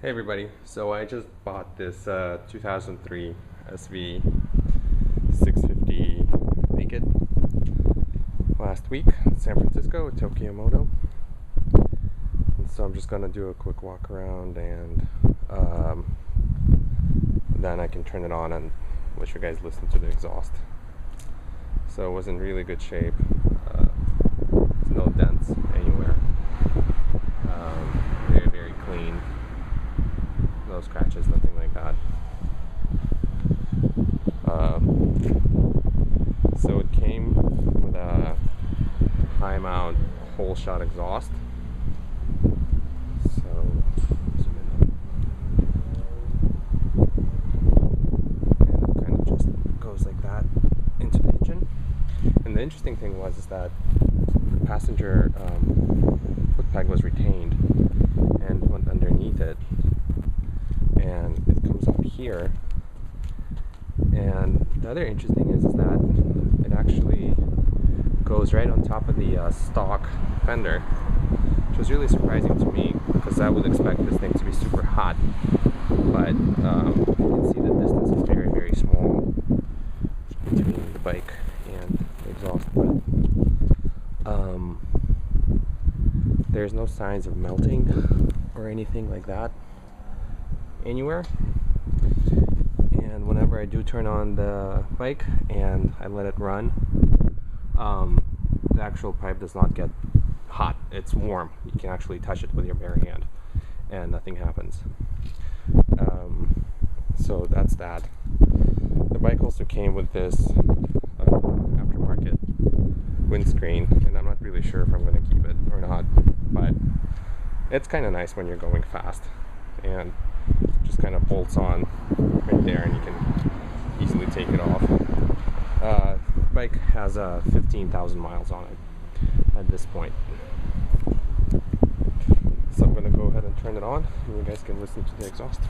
Hey everybody, so I just bought this 2003 SV650 Naked last week in San Francisco at Tokyo Moto. And so I'm just gonna do a quick walk around and then I can turn it on and let you guys listen to the exhaust. So it was in really good shape. There's no dents anywhere. Very clean. No scratches, nothing like that. So it came with a high mount Holeshot exhaust. So zoom in up. And it kind of just goes like that into the engine. And the interesting thing is that the passenger foot peg was retained and went underneath it. And it comes up here, and the other interesting is that it actually goes right on top of the stock fender, which was really surprising to me because I would expect this thing to be super hot, but you can see the distance is very small between the bike and the exhaust, but there's no signs of melting or anything like that anywhere. And whenever I do turn on the bike and I let it run, the actual pipe does not get hot. It's warm. You can actually touch it with your bare hand and nothing happens. So that's that. The bike also came with this aftermarket windscreen, and I'm not really sure if I'm going to keep it or not, but it's kind of nice when you're going fast, and just kind of bolts on right there and you can easily take it off. The bike has 15,000 miles on it at this point. So I'm going to go ahead and turn it on and you guys can listen to the exhaust.